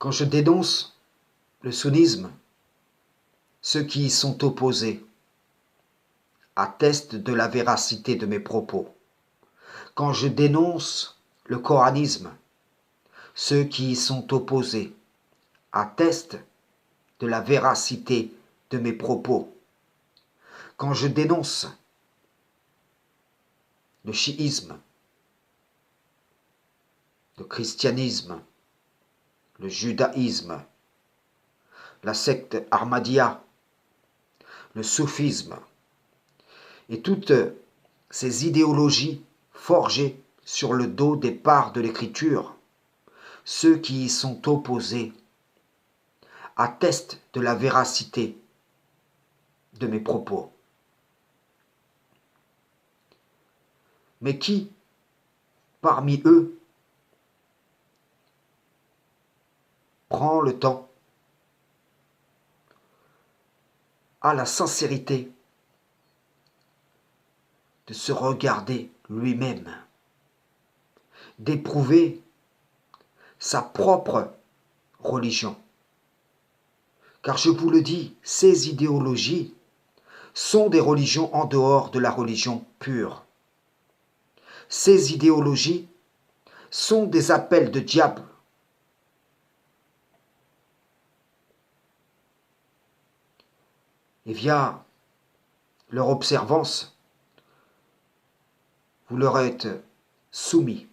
Quand je dénonce le sunnisme, ceux qui y sont opposés attestent de la véracité de mes propos. Quand je dénonce le coranisme, ceux qui y sont opposés attestent de la véracité de mes propos. Quand je dénonce le chiisme, le christianisme, le judaïsme, la secte Ahmadiyya, le soufisme et toutes ces idéologies forgées sur le dos des parts de l'écriture, ceux qui y sont opposés attestent de la véracité de mes propos. Mais qui, parmi eux, prend le temps, a la sincérité de se regarder lui-même, d'éprouver sa propre religion. Car je vous le dis, ces idéologies sont des religions en dehors de la religion pure. Ces idéologies sont des appels de diable. Et via leur observance, vous leur êtes soumis.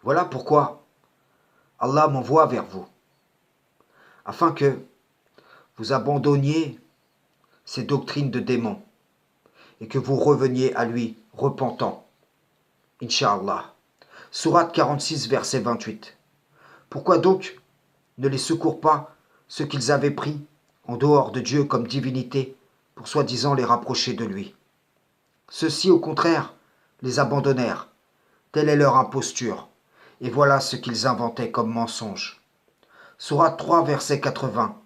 Voilà pourquoi Allah m'envoie vers vous, afin que vous abandonniez ces doctrines de démons et que vous reveniez à lui repentant. Inch'Allah. Sourate 46, verset 28. Pourquoi donc ne les secourent pas ceux qu'ils avaient pris en dehors de Dieu comme divinité pour soi-disant les rapprocher de lui? Ceux-ci, au contraire, les abandonnèrent. Telle est leur imposture. Et voilà ce qu'ils inventaient comme mensonge. Sourate 3, verset 80.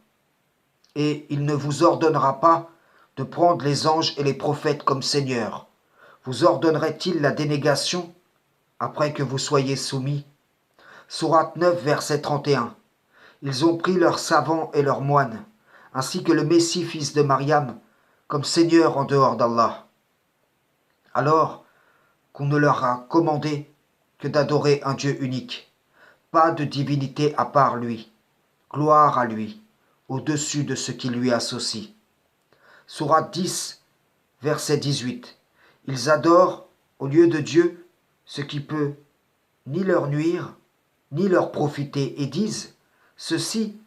Et il ne vous ordonnera pas de prendre les anges et les prophètes comme seigneurs. Vous ordonnerait-il la dénégation après que vous soyez soumis? Sourate 9, verset 31. Ils ont pris leurs savants et leurs moines, ainsi que le Messie fils de Mariam, comme seigneur en dehors d'Allah. Alors qu'on ne leur a commandé que d'adorer un Dieu unique, pas de divinité à part lui, gloire à lui, au-dessus de ce qui lui associe. Sourate 10, verset 18. Ils adorent, au lieu de Dieu, ce qui peut ni leur nuire, ni leur profiter, et disent, ceux-ci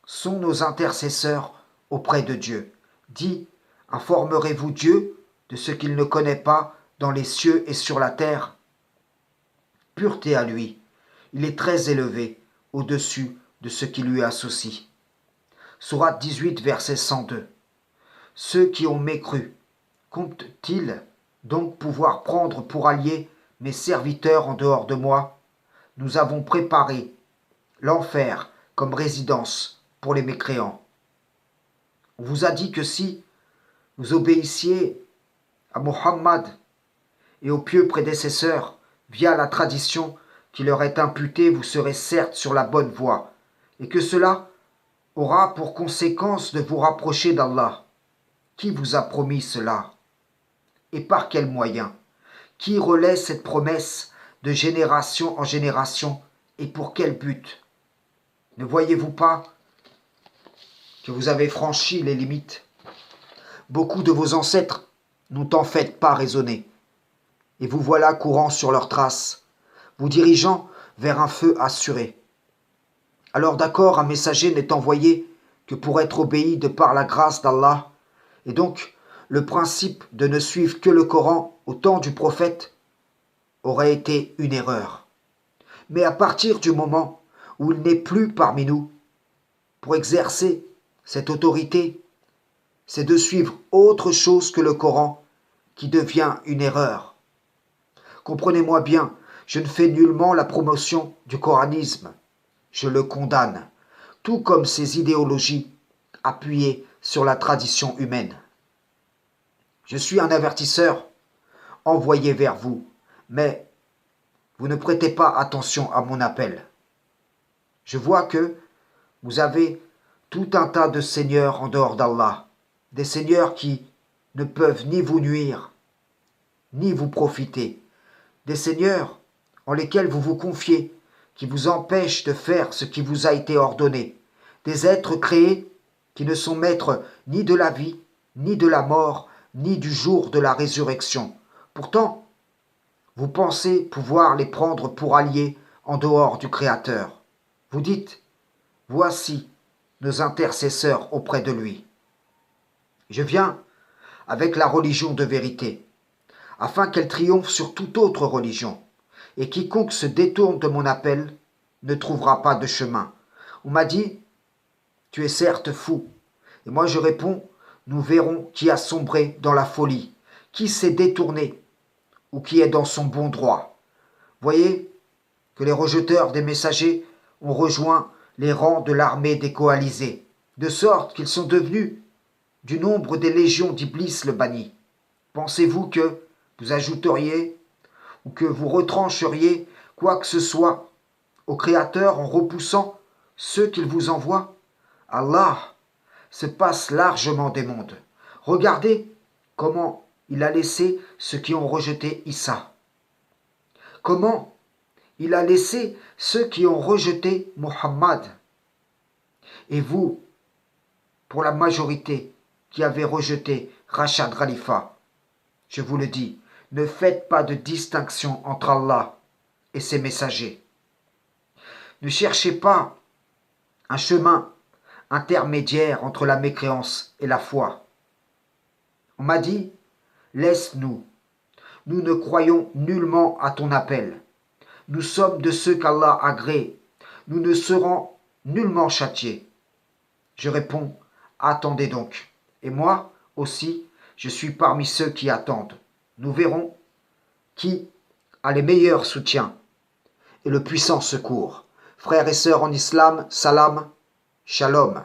sont nos intercesseurs auprès de Dieu. Dit, informerez-vous Dieu de ce qu'il ne connaît pas dans les cieux et sur la terre? Pureté à lui, il est très élevé au-dessus de ce qui lui associe. Sourate 18, verset 102. Ceux qui ont mécru, comptent-ils donc pouvoir prendre pour alliés mes serviteurs en dehors de moi? Nous avons préparé l'enfer comme résidence pour les mécréants. On vous a dit que si vous obéissiez à Mohammed et aux pieux prédécesseurs via la tradition qui leur est imputée, vous serez certes sur la bonne voie, et que cela aura pour conséquence de vous rapprocher d'Allah. Qui vous a promis cela? Et par quels moyens? Qui relaie cette promesse de génération en génération, et pour quel but? Ne voyez-vous pas que vous avez franchi les limites? Beaucoup de vos ancêtres n'ont en fait pas raisonné, et vous voilà courant sur leurs traces, vous dirigeant vers un feu assuré. Alors d'accord, un messager n'est envoyé que pour être obéi de par la grâce d'Allah, et donc le principe de ne suivre que le Coran au temps du prophète aurait été une erreur. Mais à partir du moment où il n'est plus parmi nous, pour exercer cette autorité, c'est de suivre autre chose que le Coran qui devient une erreur. Comprenez-moi bien, je ne fais nullement la promotion du coranisme. Je le condamne, tout comme ces idéologies appuyées sur la tradition humaine. Je suis un avertisseur envoyé vers vous, mais vous ne prêtez pas attention à mon appel. Je vois que vous avez tout un tas de seigneurs en dehors d'Allah, des seigneurs qui ne peuvent ni vous nuire, ni vous profiter, des seigneurs en lesquels vous vous confiez, qui vous empêchent de faire ce qui vous a été ordonné, des êtres créés qui ne sont maîtres ni de la vie, ni de la mort, ni du jour de la résurrection. Pourtant, vous pensez pouvoir les prendre pour alliés en dehors du Créateur. Vous dites, voici nos intercesseurs auprès de lui. Je viens avec la religion de vérité, afin qu'elle triomphe sur toute autre religion, et quiconque se détourne de mon appel ne trouvera pas de chemin. On m'a dit, tu es certes fou, et moi je réponds, nous verrons qui a sombré dans la folie, qui s'est détourné, ou qui est dans son bon droit. Voyez que les rejeteurs des messagers ont rejoint les rangs de l'armée des coalisés, de sorte qu'ils sont devenus du nombre des légions d'Iblis le banni. Pensez-vous que vous ajouteriez ou que vous retrancheriez quoi que ce soit au Créateur en repoussant ceux qu'il vous envoie? Allah se passe largement des mondes. Regardez comment il a laissé ceux qui ont rejeté Issa. Comment il a laissé ceux qui ont rejeté Muhammad. Et vous, pour la majorité qui avez rejeté Rachad Khalifa, je vous le dis, ne faites pas de distinction entre Allah et ses messagers. Ne cherchez pas un chemin intermédiaire entre la mécréance et la foi. On m'a dit, laisse-nous, nous ne croyons nullement à ton appel. Nous sommes de ceux qu'Allah agrée, nous ne serons nullement châtiés. Je réponds, attendez donc. Et moi aussi, je suis parmi ceux qui attendent. Nous verrons qui a les meilleurs soutiens et le puissant secours. Frères et sœurs en islam, salam, shalom.